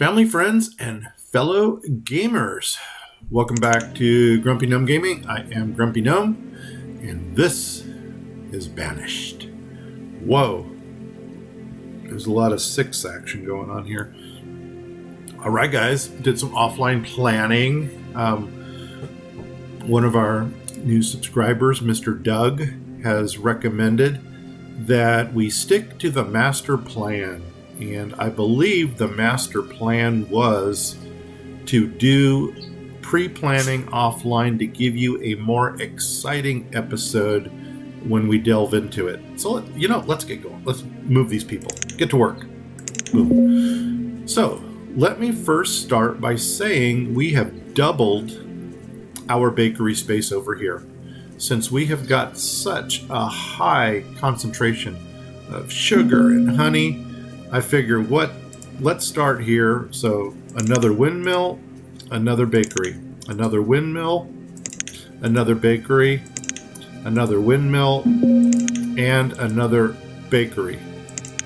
Family, friends, and fellow gamers. Welcome back to Grumpy Gnome Gaming. I am Grumpy Gnome, and this is Banished. Whoa. There's a lot of six action going on here. All right, guys. Did some offline planning. One of our new subscribers, Mr. Doug, has recommended that we stick to the master plan. And I believe the master plan was to do pre-planning offline to give you a more exciting episode when we delve into it. So, let's get going. Let's move these people. Get to work. Boom. So, let me first start by saying we have doubled our bakery space over here. Since we have got such a high concentration of sugar and honey, I figure let's start here. So another windmill, another bakery, another windmill, another bakery, another windmill, and another bakery.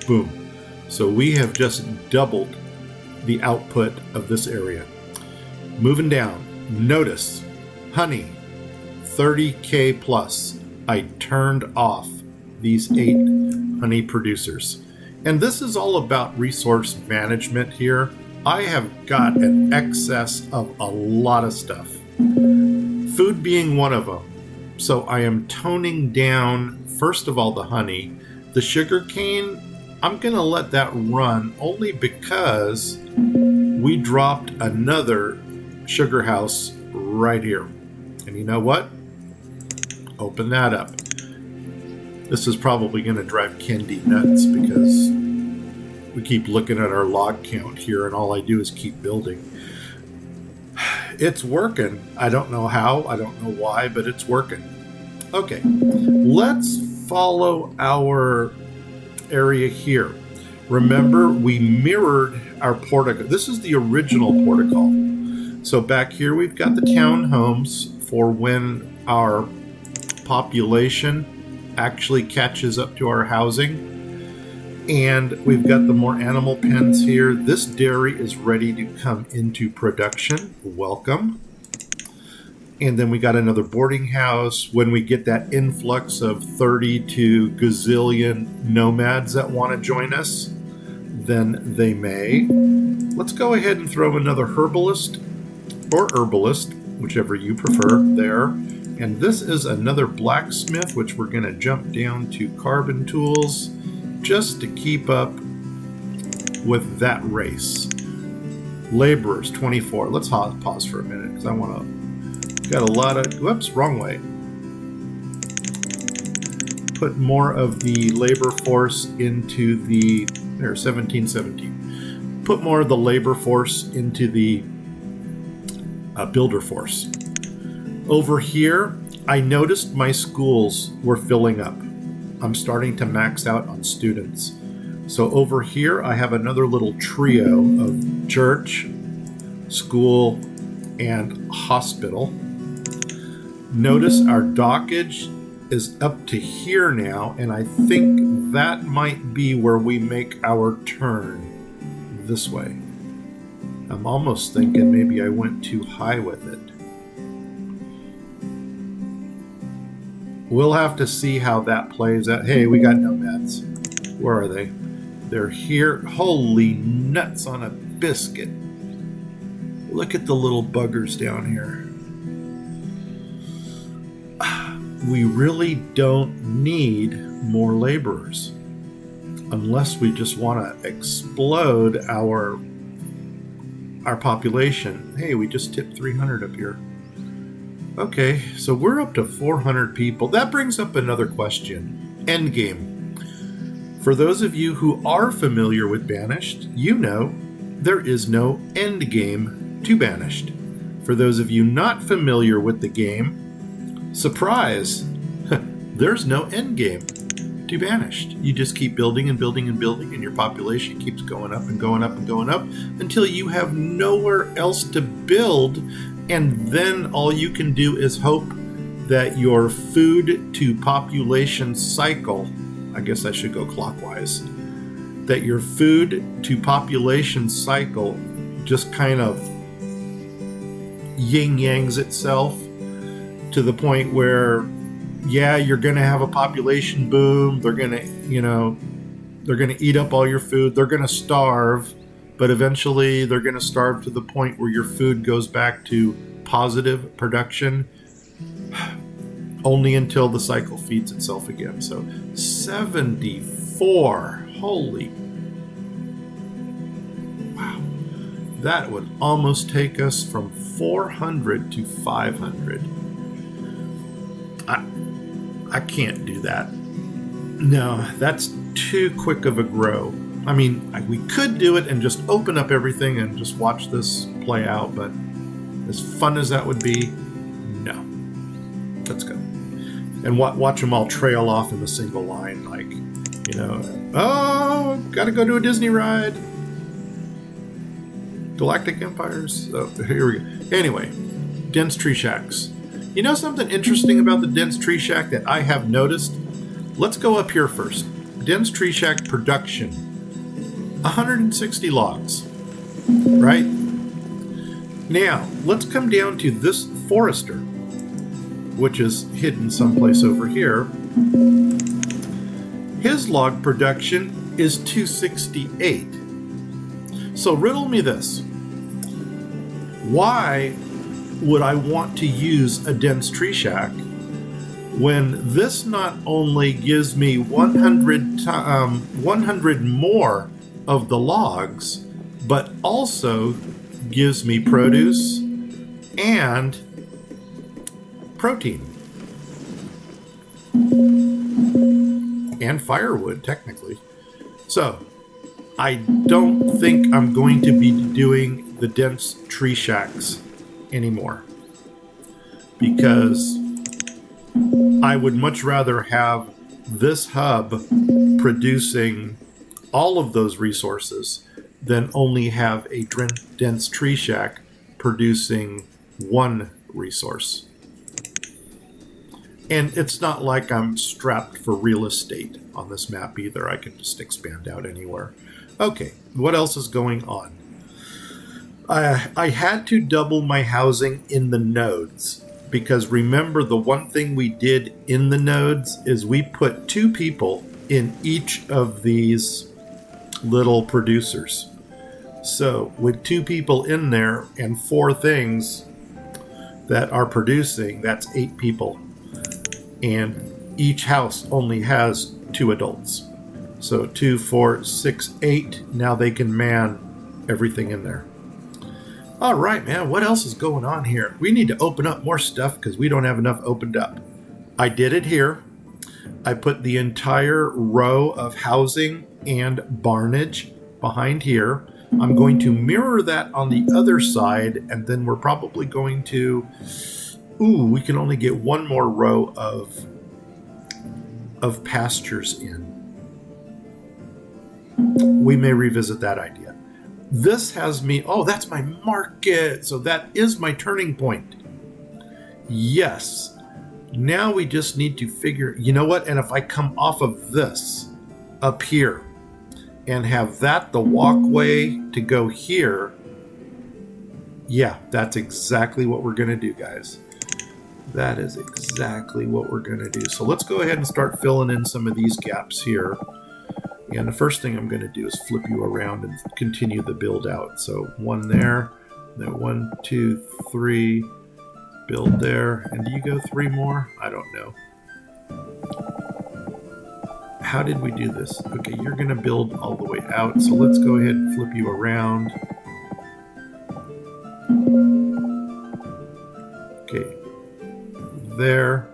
Boom. So we have just doubled the output of this area. Moving down, notice honey, 30K plus. I turned off these 8 honey producers. And this is all about resource management here. I have got an excess of a lot of stuff. Food being one of them. So I am toning down, first of all, the honey. The sugar cane, I'm going to let that run only because we dropped another sugar house right here. And you know what? Open that up. This is probably going to drive Kendi nuts because we keep looking at our log count here and all I do is keep building. It's working. I don't know how, I don't know why, but it's working. Okay, let's follow our area here. Remember, we mirrored our portico. This is the original portico. So back here we've got the townhomes for when our population actually catches up to our housing. And we've got the more animal pens here. This dairy is ready to come into production. Welcome. And then we got another boarding house. When we get that influx of 30 to gazillion nomads that want to join us, then they may. Let's go ahead and throw another herbalist or herbalist, whichever you prefer, there. And this is another blacksmith, which we're going to jump down to carbon tools just to keep up with that race. Laborers, 24. Let's pause for a minute because I want to, got a lot of, whoops, wrong way. Put more of the labor force into the, there, 1717. Put more of the labor force into the builder force. Over here, I noticed my schools were filling up. I'm starting to max out on students. So over here, I have another little trio of church, school, and hospital. Notice our dockage is up to here now, and I think that might be where we make our turn this way. I'm almost thinking maybe I went too high with it. We'll have to see how that plays out. Hey, we got nomads. Where are they? They're here. Holy nuts on a biscuit. Look at the little buggers down here. We really don't need more laborers. Unless we just want to explode our population. Hey, we just tipped 300 up here. Okay, so we're up to 400 people. That brings up another question. Endgame. For those of you who are familiar with Banished, you know there is no endgame to Banished. For those of you not familiar with the game, surprise! There's no endgame to Banished. You just keep building and building and building, and your population keeps going up and going up and going up until you have nowhere else to build. And then all you can do is hope that your food to population cycle, I guess I should go clockwise, that your food to population cycle just kind of yin-yangs itself to the point where, yeah, you're going to have a population boom. They're going to, they're going to eat up all your food. They're going to starve, but eventually they're going to starve to the point where your food goes back to positive production, only until the cycle feeds itself again. So 74, holy, wow. That would almost take us from 400 to 500. I can't do that. No, that's too quick of a grow. I mean, we could do it and just open up everything and just watch this play out, but as fun as that would be, no. Let's go. And watch them all trail off in a single line, like, oh, gotta go to a Disney ride. Galactic Empires. Oh, here we go. Anyway, dense tree shacks. You know something interesting about the dense tree shack that I have noticed? Let's go up here first. Dense tree shack production. 160 logs. Right? Now, let's come down to this forester, which is hidden someplace over here. His log production is 268. So riddle me this. Why would I want to use a dense tree shack when this not only gives me 100 more of the logs, but also gives me produce and protein and firewood, technically. So I don't think I'm going to be doing the dense tree shacks anymore, because I would much rather have this hub producing all of those resources than only have a dense tree shack producing one resource. And it's not like I'm strapped for real estate on this map either. I can just expand out anywhere. Okay, what else is going on? I had to double my housing in the nodes, because remember, the one thing we did in the nodes is we put 2 people in each of these little producers. So with 2 people in there and 4 things that are producing, that's 8 people. And each house only has 2 adults. So 2, 4, 6, 8. Now they can man everything in there. All right, man, what else is going on here? We need to open up more stuff because we don't have enough opened up. I did it here. I put the entire row of housing and barnage behind here. I'm going to mirror that on the other side, and then we're probably going to... we can only get 1 more row of pastures in. We may revisit that idea. This has me... oh, that's my market. So that is my turning point. Yes. Now we just need to figure... you know what? And if I come off of this up here and have that the walkway to go here, yeah, that's exactly what we're going to do, guys. That is exactly what we're going to do. So let's go ahead and start filling in some of these gaps here. And the first thing I'm going to do is flip you around and continue the build out. So 1 there, then 1, 2, 3, build there. And do you go 3 more? I don't know. How did we do this? Okay, you're going to build all the way out. So let's go ahead and flip you around. Okay, there.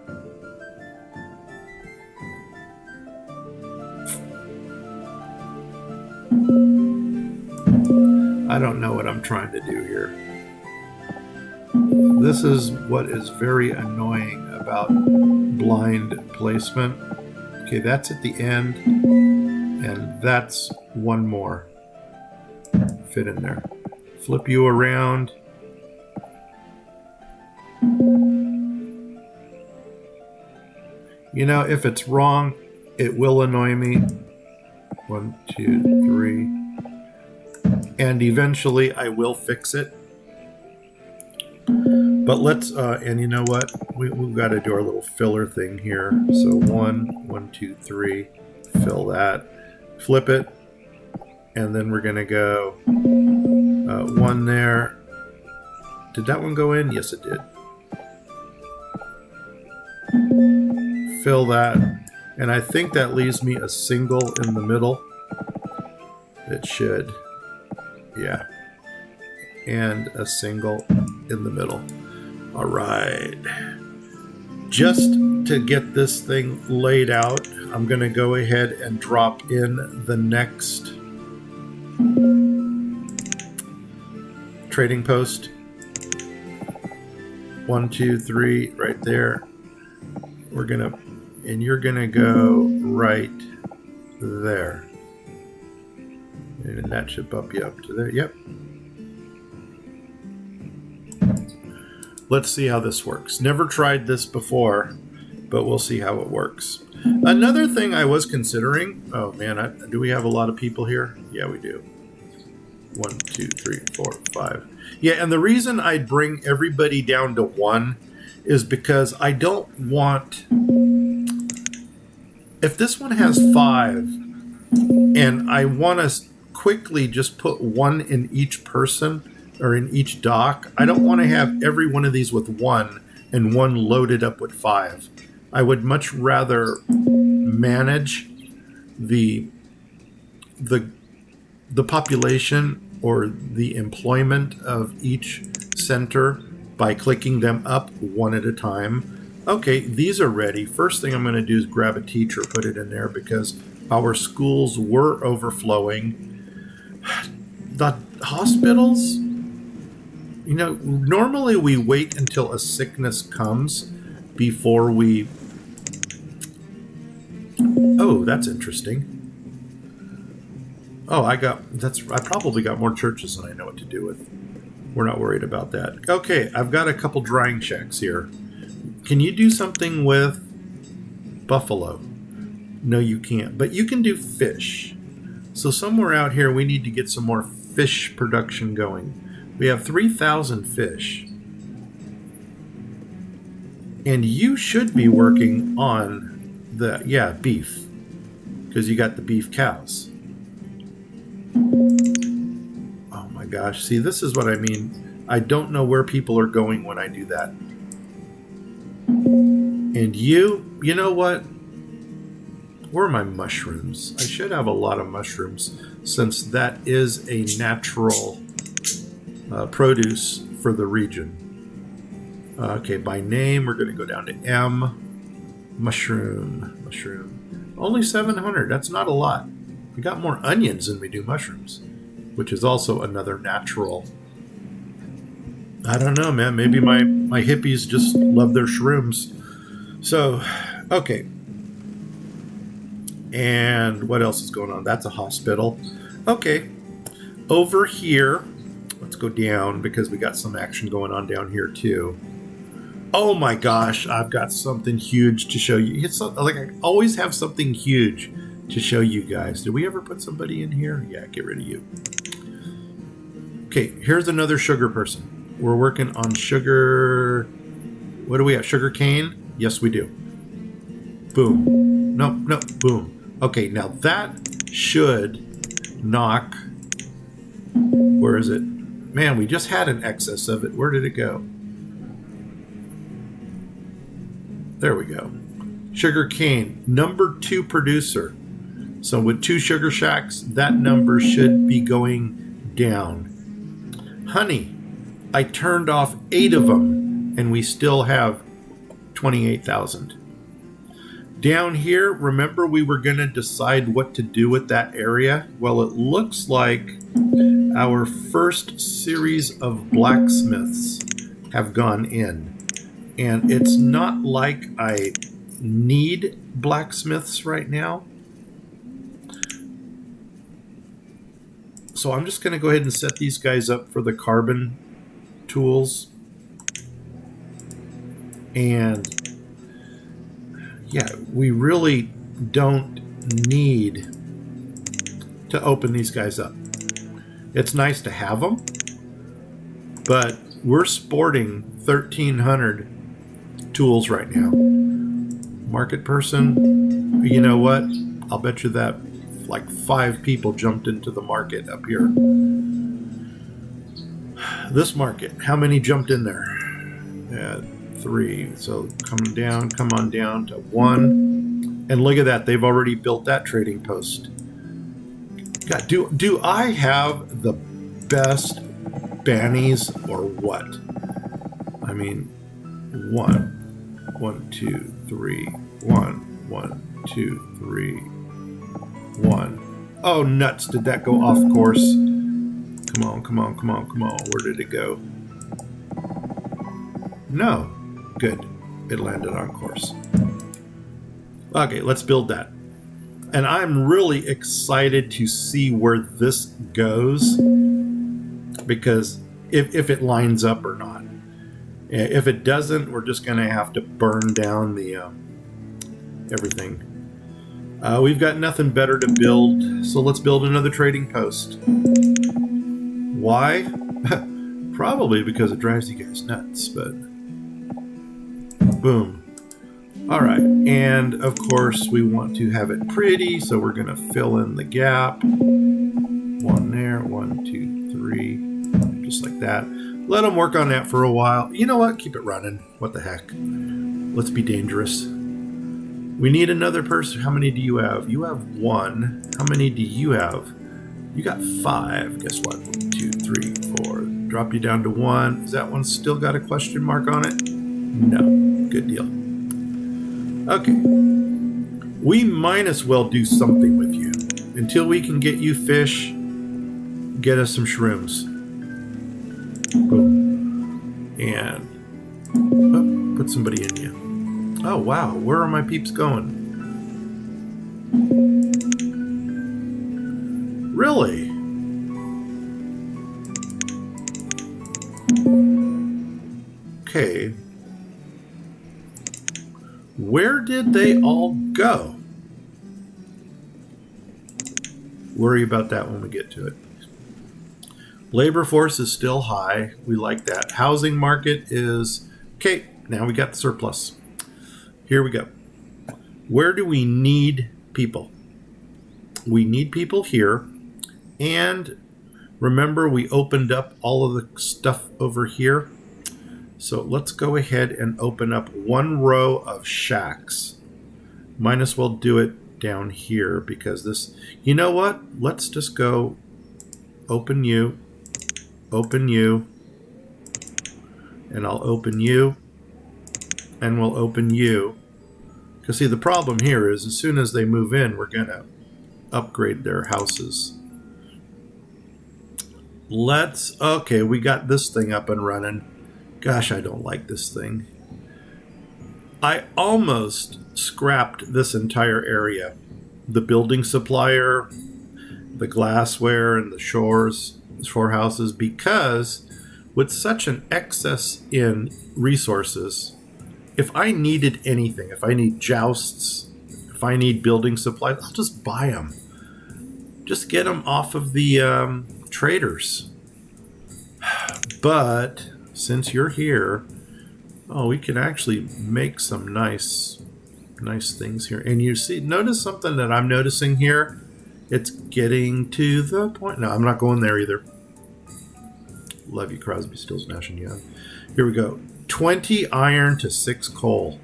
I don't know what I'm trying to do here. This is what is very annoying about blind placement. Okay, that's at the end, and that's 1 more. Fit in there. Flip you around. You know, if it's wrong, it will annoy me. 1, 2, 3. and eventually I will fix it. But let's, and you know what? We've got to do our little filler thing here. So 1, 2, 3, fill that, flip it, and then we're going to go 1 there. Did that one go in? Yes, it did. Fill that, and I think that leaves me a single in the middle. It should. Yeah. And a single in the middle. All right. Just to get this thing laid out, I'm going to go ahead and drop in the next trading post. 1, 2, 3, right there. We're going to, and you're going to go right there. And that should bump you up to there. Yep. Let's see how this works. Never tried this before, but we'll see how it works. Another thing I was considering, oh man, do we have a lot of people here? Yeah, we do. 1, 2, 3, 4, 5. Yeah, and the reason I'd bring everybody down to 1 is because I don't want, if this one has 5 and I want to quickly just put 1 in each person or in each dock, I don't want to have every one of these with 1 and 1 loaded up with 5. I would much rather manage the population or the employment of each center by clicking them up 1 at a time. Okay, these are ready. First thing I'm going to do is grab a teacher, put it in there because our schools were overflowing. The hospitals, you know, normally we wait until a sickness comes before we... Oh, that's interesting. Oh, I probably got more churches than I know what to do with. We're not worried about that. Okay, I've got a couple drying shacks here. Can you do something with buffalo? No, you can't. But you can do fish. So somewhere out here, we need to get some more fish production going. We have 3,000 fish. And you should be working on the, beef. Because you got the beef cows. Oh my gosh. See, this is what I mean. I don't know where people are going when I do that. And you know what? Where are my mushrooms? I should have a lot of mushrooms since that is a natural produce for the region. Okay, by name, we're going to go down to M. Mushroom. Only 700. That's not a lot. We got more onions than we do mushrooms, which is also another natural. I don't know, man. Maybe my hippies just love their shrooms. So, okay. And what else is going on? That's a hospital. Okay. Over here, let's go down because we got some action going on down here too. Oh my gosh, I've got something huge to show you. It's like I always have something huge to show you guys. Did we ever put somebody in here? Yeah, get rid of you. Okay, here's another sugar person. We're working on sugar. What do we have? Sugar cane? Yes, we do. Boom. No, boom. Okay, now that should knock. Where is it? Man, we just had an excess of it. Where did it go? There we go. Sugar cane, number 2 producer. So with 2 sugar shacks, that number should be going down. Honey, I turned off 8 of them, and we still have 28,000. Down here, remember we were going to decide what to do with that area? Well, it looks like our first series of blacksmiths have gone in. And it's not like I need blacksmiths right now. So I'm just going to go ahead and set these guys up for the carbon tools. And yeah, we really don't need to open these guys up. It's nice to have them, but we're sporting 1,300 tools right now. Market person, you know what? I'll bet you that like 5 people jumped into the market up here. This market, how many jumped in there? 3. So come on down to 1. And look at that, they've already built that trading post. God, do I have the best bannies or what? I mean, 1, 1, 2, 3, 1, 1, 2, 3, 1. Oh, nuts! Did that go off course? Come on, come on, come on, come on. Where did it go? No. Good. It landed on course. Okay, let's build that. And I'm really excited to see where this goes, because if it lines up or not. If it doesn't, we're just going to have to burn down the everything. We've got nothing better to build, so let's build another trading post. Why? Probably because it drives you guys nuts, but boom. All right, and of course we want to have it pretty, so we're going to fill in the gap. 1 there, 1, 2, 3, just like that. Let them work on that for a while. You know what? Keep it running. What the heck? Let's be dangerous. We need another person. How many do you have? You have 1. How many do you have? You got 5. Guess what? 1, 2, 3, 4. Drop you down to 1. Is that one still got a question mark on it? No. Good deal. Okay. We might as well do something with you. Until we can get you fish, get us some shrooms. Boom. And put somebody in you. Oh, wow. Where are my peeps going? Really? Okay. Where did they all go? Worry about that when we get to it. Labor force is still high. We like that. Housing market is... Okay, now we got the surplus. Here we go. Where do we need people? We need people here. And remember, we opened up all of the stuff over here. So let's go ahead and open up 1 row of shacks. Might as well do it down here because this... You know what? Let's just go open you. Open you, and I'll open you, and we'll open you. Because see, the problem here is as soon as they move in, we're going to upgrade their houses. Okay, we got this thing up and running. Gosh, I don't like this thing. I almost scrapped this entire area. The building supplier, the glassware, and the shore houses, because with such an excess in resources, if I needed anything, if I need jousts, if I need building supplies, I'll just buy them. Just get them off of the traders. But since you're here, we can actually make some nice things here. And you see, notice something that I'm noticing here. It's getting to the point. No, I'm not going there either. Love you, Crosby, Stills, Nash and Young. Here we go. 20 iron to 6 coal.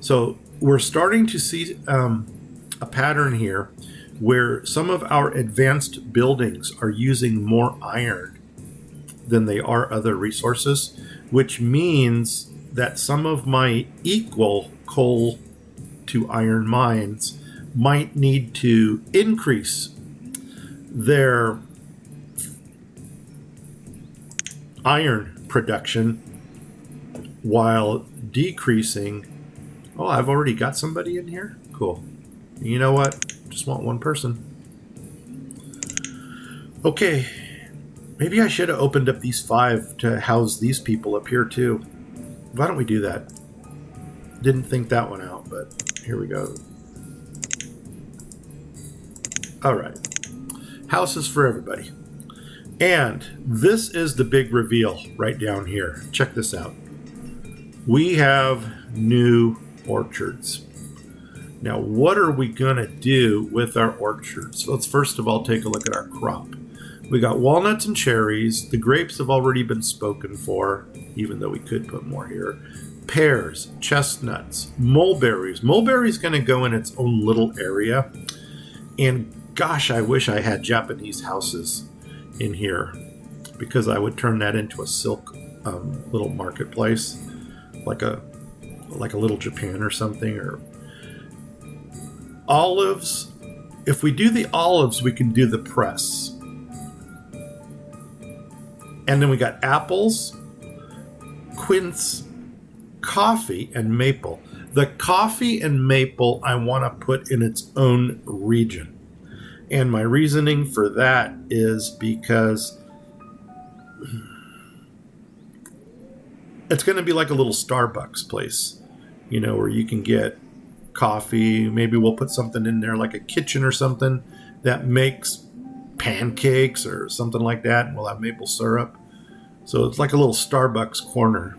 So we're starting to see a pattern here where some of our advanced buildings are using more iron than they are other resources, which means that some of my equal coal to iron mines might need to increase their iron production while decreasing. Oh, I've already got somebody in here? Cool. You know what? Just want 1 person. Okay. Maybe I should have opened up these 5 to house these people up here too. Why don't we do that? Didn't think that one out, but here we go. All right. Houses for everybody. And this is the big reveal right down here. Check this out. We have new orchards. Now, what are we going to do with our orchards? Let's first of all take a look at our crop. We got walnuts and cherries. The grapes have already been spoken for, even though we could put more here. Pears, chestnuts, mulberries. Mulberry's going to go in its own little area. And gosh, I wish I had Japanese houses in here, because I would turn that into a silk little marketplace, like a little Japan or something. Or olives. If we do the olives, we can do the press. And then we got apples, quince, coffee, and maple. The coffee and maple I want to put in its own region. And my reasoning for that is because it's going to be like a little Starbucks place, where you can get coffee. Maybe we'll put something in there like a kitchen or something that makes pancakes or something like that. And we'll have maple syrup. So it's like a little Starbucks corner.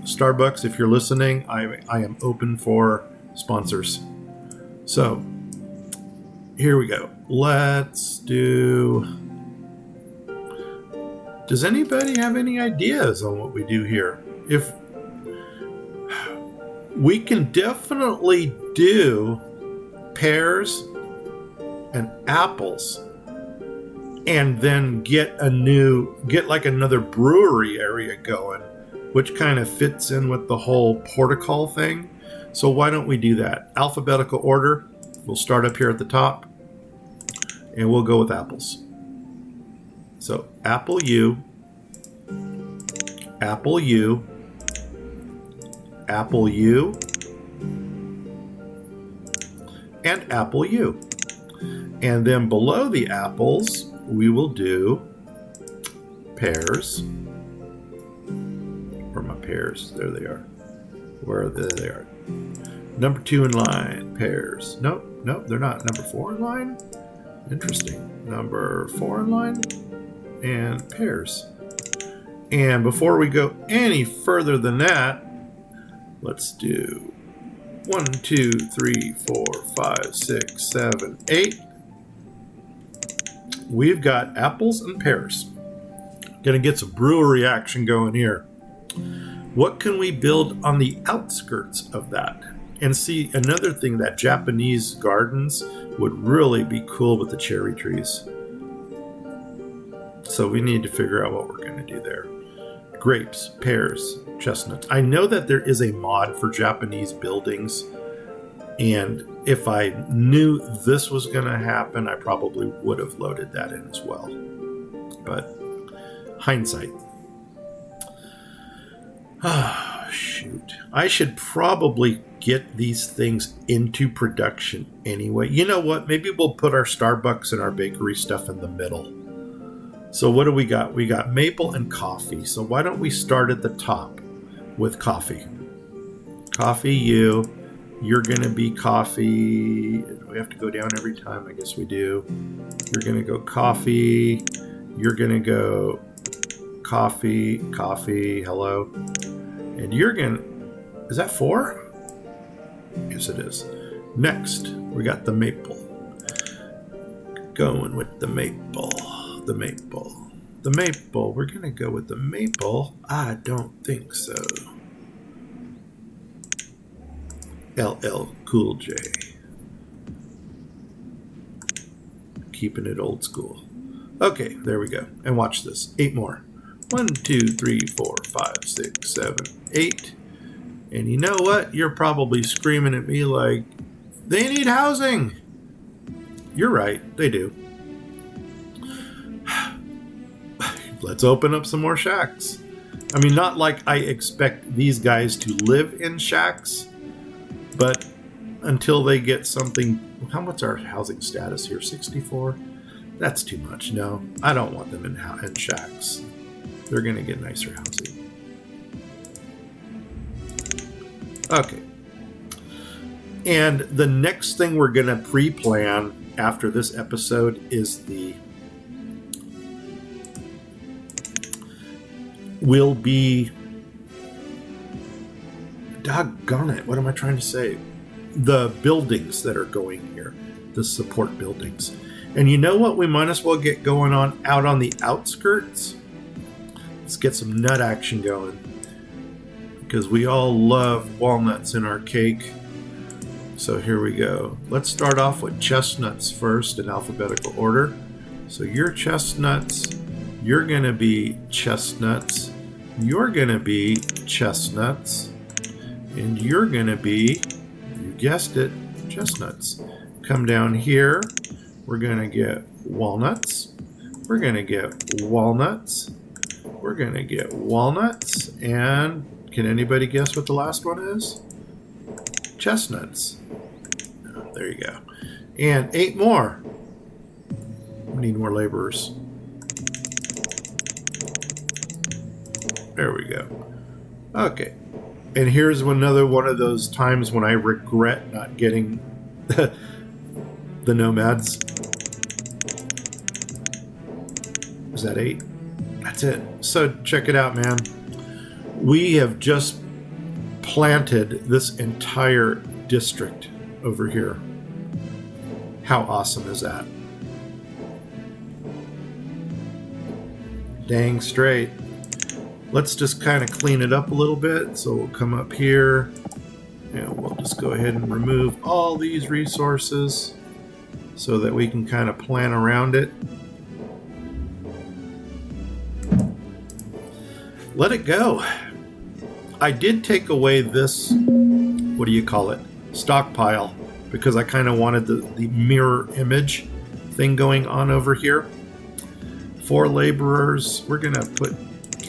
Starbucks, if you're listening, I am open for sponsors. So here we go. Let's do... Does anybody have any ideas on what we do here? If we can definitely do pears and apples, and then get like another brewery area going, which kind of fits in with the whole portical thing. So why don't we do that? Alphabetical order. We'll start up here at the top, and we'll go with apples. So apple U, apple U, apple U, and apple U. And then below the apples, we will do pears. Where are my pears? There they are. Where they are. Number 2 in line, pears. Nope, they're not. Number 4 in line? Interesting. Number 4 in line, and pears. And before we go any further than that, let's do 1, 2, 3, 4, 5, 6, 7, 8. We've got apples and pears. Gonna get some brewery action going here. What can we build on the outskirts of that? And see, another thing, that Japanese gardens would really be cool with the cherry trees. So we need to figure out what we're going to do there. Grapes, pears, chestnuts. I know that there is a mod for Japanese buildings, and if I knew this was going to happen, I probably would have loaded that in as well. But hindsight. Ah, shoot. I should probably get these things into production anyway. You know what? Maybe we'll put our Starbucks and our bakery stuff in the middle. So what do we got? We got maple and coffee. So why don't we start at the top with coffee? Coffee, you're going to be coffee. Do we have to go down every time? I guess we do. You're going to go coffee. You're going to go coffee, hello. And you're going to... Is that 4? Yes, it is. Next, we got the maple. Going with the maple. The maple. We're going to go with the maple. I don't think so. LL Cool J. Keeping it old school. Okay, there we go. And watch this. 8 more. 1, 2, 3, 4, 5, 6, 7, 8. And you know what? You're probably screaming at me like, they need housing. You're right. They do. Let's open up some more shacks. I mean, not like I expect these guys to live in shacks, but until they get something... How much our housing status here? 64? That's too much. No, I don't want them in shacks. They're going to get nicer housing. Okay. And the next thing we're going to pre-plan after this episode is the will be, doggone it, what am I trying to say? The buildings that are going here, the support buildings. And you know what we might as well get going on out on the outskirts? Let's get some nut action going, because we all love walnuts in our cake. So here we go. Let's start off with chestnuts first in alphabetical order. So you're chestnuts, you're gonna be chestnuts, you're gonna be chestnuts, and you're gonna be, you guessed it, chestnuts. Come down here, we're gonna get walnuts, we're gonna get walnuts, we're gonna get walnuts, and can anybody guess what the last one is? Chestnuts. Oh, there you go. And 8 more. We need more laborers. There we go. Okay. And here's another one of those times when I regret not getting the nomads. Is that 8? That's it. So check it out, man. We have just planted this entire district over here. How awesome is that? Dang straight. Let's just kind of clean it up a little bit. So we'll come up here and we'll just go ahead and remove all these resources so that we can kind of plan around it. Let it go. I did take away this, what do you call it, stockpile, because I kind of wanted the mirror image thing going on over here. 4 laborers, we're gonna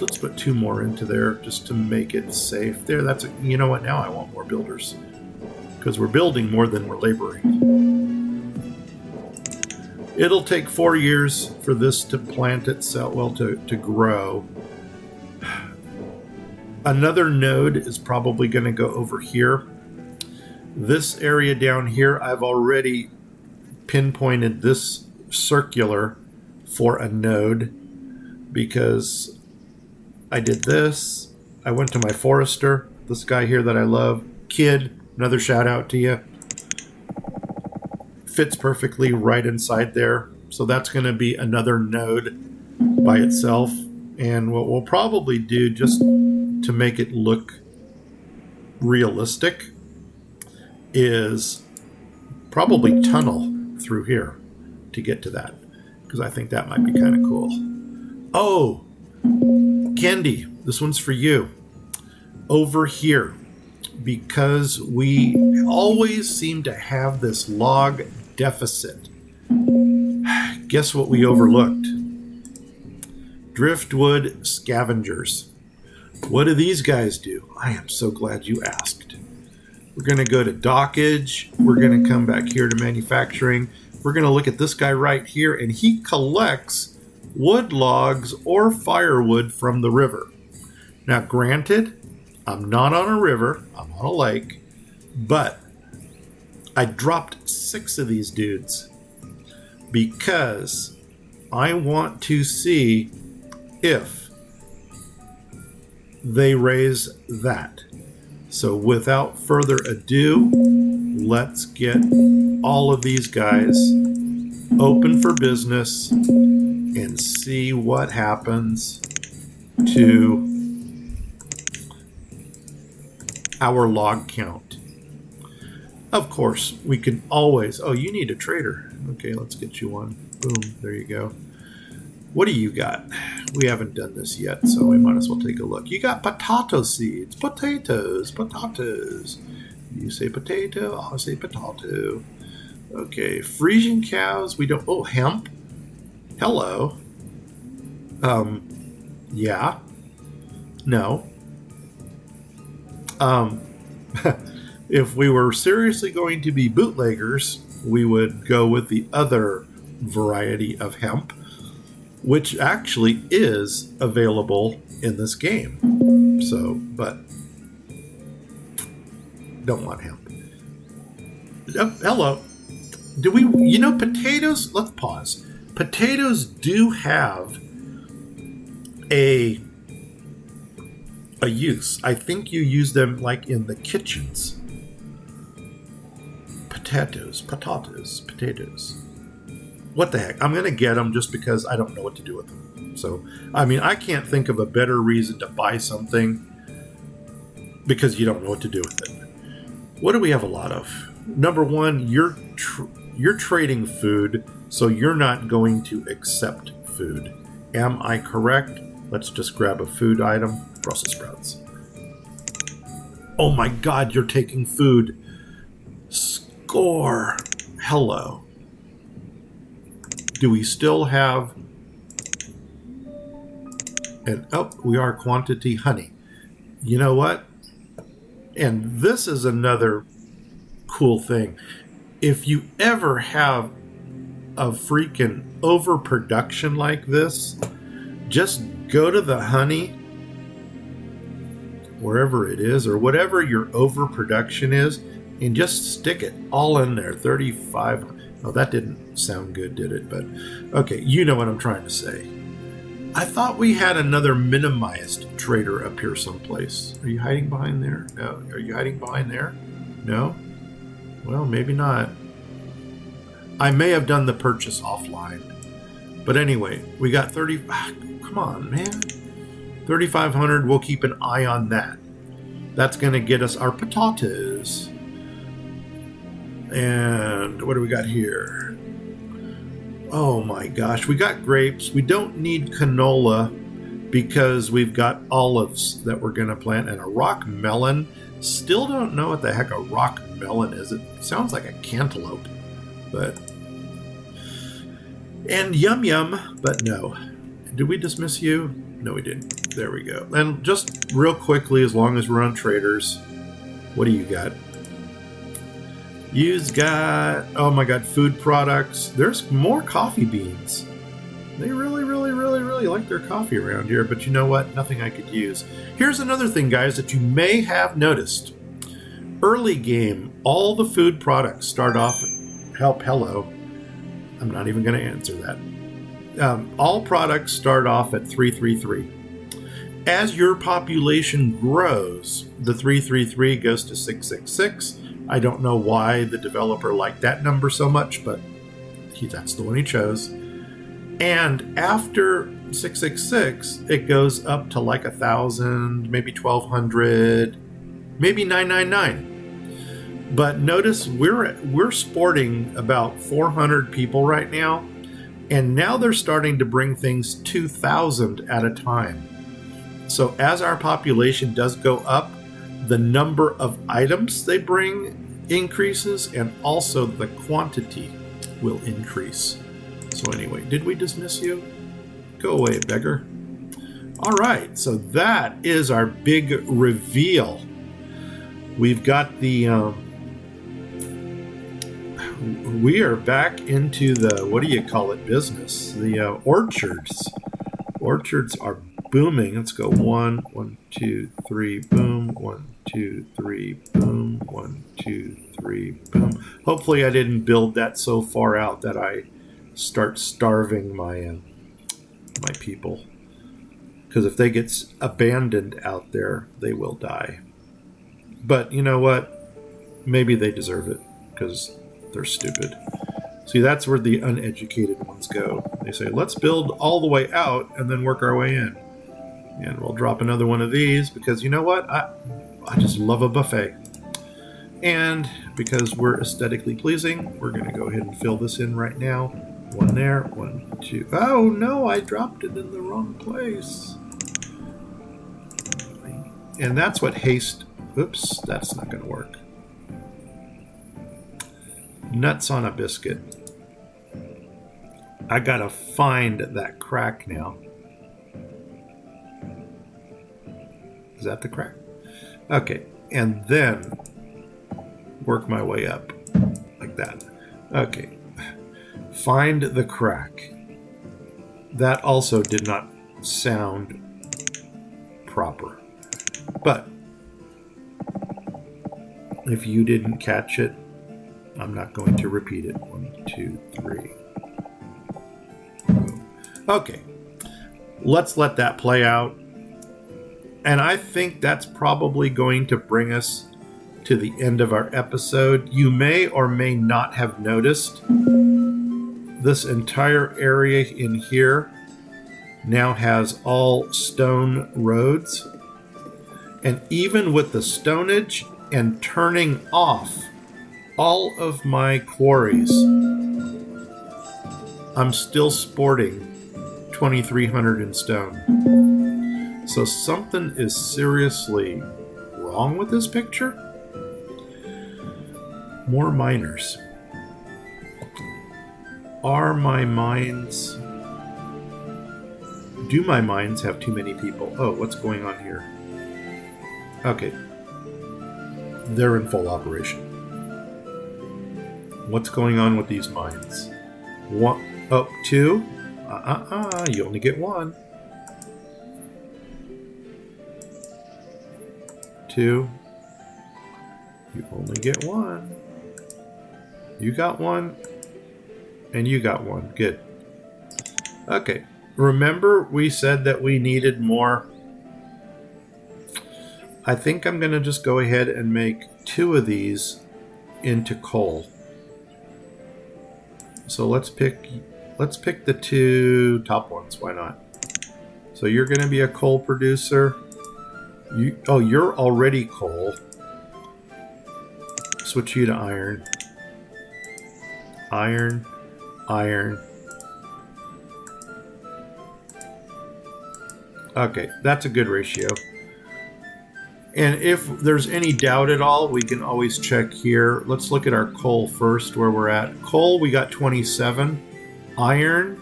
let's put 2 more into there just to make it safe. There, you know what, now I want more builders, because we're building more than we're laboring. It'll take 4 years for this to plant itself, well, to grow. Another node is probably going to go over here. This area down here, I've already pinpointed this circular for a node because I did this. I went to my forester, this guy here that I love. Kid, another shout out to you. Fits perfectly right inside there. So that's going to be another node by itself. And what we'll probably do, just to make it look realistic, is probably tunnel through here to get to that, because I think that might be kind of cool. Oh, Candy, this one's for you. Over here, because we always seem to have this log deficit. Guess what we overlooked? Driftwood scavengers. What do these guys do? I am so glad you asked. We're going to go to dockage. We're going to come back here to manufacturing. We're going to look at this guy right here, and he collects wood logs or firewood from the river. Now, granted, I'm not on a river. I'm on a lake. But I dropped 6 of these dudes because I want to see if they raise that. So without further ado, let's get all of these guys open for business and see what happens to our log count. Of course, we can always... Oh, you need a trader. Okay, let's get you one. Boom, there you go. What do you got? We haven't done this yet, so we might as well take a look. You got potato seeds. Potatoes. You say potato, I'll say potato. Okay, Frisian cows. We don't... Oh, hemp. Hello. Yeah. No. If we were seriously going to be bootleggers, we would go with the other variety of hemp, which actually is available in this game. So, but don't want hemp. Oh, hello. Do we, potatoes? Let's pause. Potatoes do have a a use. I think you use them like in the kitchens. Potatoes. What the heck? I'm going to get them just because I don't know what to do with them. So, I mean, I can't think of a better reason to buy something because you don't know what to do with it. What do we have a lot of? Number one, you're trading food, so you're not going to accept food. Am I correct? Let's just grab a food item. Brussels sprouts. Oh my God, you're taking food. Score. Hello. Do we still have... And we are quantity honey. You know what? And this is another cool thing. If you ever have a freaking overproduction like this, just go to the honey, wherever it is, or whatever your overproduction is, and just stick it all in there. 35. Oh, that didn't sound good, did it? But okay, you know what I'm trying to say. I thought we had another minimized trader up here someplace. Are you hiding behind there? No. Are you hiding behind there? No? Well, maybe not. I may have done the purchase offline. But anyway, we got 30... come on, man. 3,500, we'll keep an eye on that. That's going to get us our potatoes. And what do we got here? Oh my gosh, we got grapes. We don't need canola because we've got olives that we're going to plant, and a rock melon. Still don't know what the heck a rock melon is. It sounds like a cantaloupe, but... And yum, but no. Did we dismiss you? No, we didn't. There we go. And just real quickly, as long as we're on traders, what do you got? You've got, oh my God, food products. There's more coffee beans. They really like their coffee around here, but you know what? Nothing I could use. Here's another thing, guys, that you may have noticed. Early game, all the food products start off, hello. I'm not even going to answer that. All products start off at 333. As your population grows, the 333 goes to 666. I don't know why the developer liked that number so much, but that's the one he chose. And after 666, it goes up to like 1,000, maybe 1,200, maybe 999. But notice we're sporting about 400 people right now, and now they're starting to bring things 2,000 at a time. So as our population does go up, the number of items they bring increases, and also the quantity will increase. So anyway, did we dismiss you? Go away, beggar. All right, so that is our big reveal. We've got the... we are back into the, what do you call it, business. The orchards. Orchards are booming. Let's go 1, 2, 3, boom. 1, 2, 3, boom. 1, 2, 3, boom. Hopefully I didn't build that so far out that I start starving my my people. Because if they get abandoned out there, they will die. But you know what? Maybe they deserve it because they're stupid. See, that's where the uneducated ones go. They say, let's build all the way out and then work our way in. And we'll drop another one of these because you know what? I just love a buffet. And because we're aesthetically pleasing, we're going to go ahead and fill this in right now. 1 there, 1, 2. Oh no, I dropped it in the wrong place. And that's what haste. Oops, that's not going to work. Nuts on a biscuit. I got to find that crack now. Is that the crack? Okay, and then work my way up like that. Okay, find the crack. That also did not sound proper. But if you didn't catch it, I'm not going to repeat it. 1, 2, 3. Okay, let's let that play out. And I think that's probably going to bring us to the end of our episode. You may or may not have noticed this entire area in here now has all stone roads. And even with the stonage and turning off all of my quarries, I'm still sporting 2,300 in stone. So something is seriously wrong with this picture. More miners. Are my mines... Do my mines have too many people? Oh, what's going on here? Okay. They're in full operation. What's going on with these mines? One, oh, two? You only get one. Two. You only get one. You got one. And you got one. Good. Okay. Remember we said that we needed more. I think I'm going to just go ahead and make 2 of these into coal. So let's pick the 2 top ones. Why not? So you're going to be a coal producer. You're already coal. Switch you to iron. Iron. Iron. Okay, that's a good ratio. And if there's any doubt at all, we can always check here. Let's look at our coal first, where we're at. Coal, we got 27. Iron,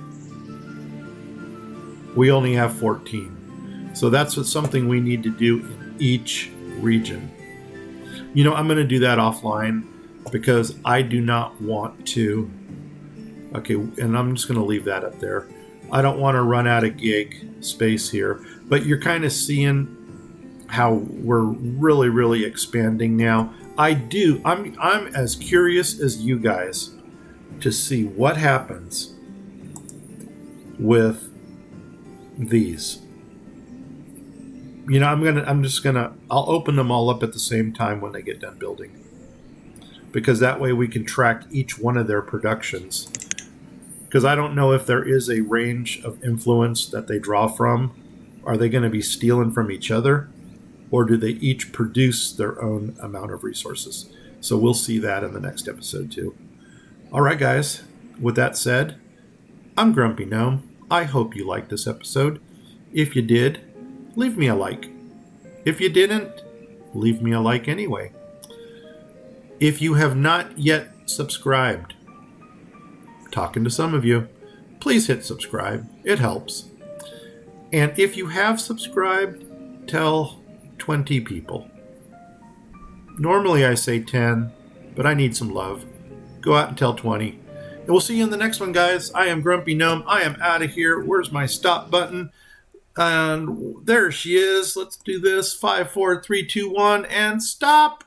we only have 14. So that's something we need to do in each region. You know, I'm going to do that offline because I do not want to... Okay, and I'm just going to leave that up there. I don't want to run out of gig space here, but you're kind of seeing how we're really, really expanding now. I'm as curious as you guys to see what happens with these. You know, I'll open them all up at the same time when they get done building, because that way we can track each one of their productions. Because I don't know if there is a range of influence that they draw from. Are they going to be stealing from each other? Or do they each produce their own amount of resources? So we'll see that in the next episode too. All right, guys. With that said, I'm Grumpy Gnome. I hope you liked this episode. If you did, leave me a like. If you didn't, leave me a like anyway. If you have not yet subscribed, talking to some of you, please hit subscribe. It helps. And if you have subscribed, tell 20 people. Normally I say 10, but I need some love. Go out and tell 20. And we'll see you in the next one, guys. I am Grumpy Gnome. I am out of here. Where's my stop button? And there she is. Let's do this. 5, 4, 3, 2, 1, and stop.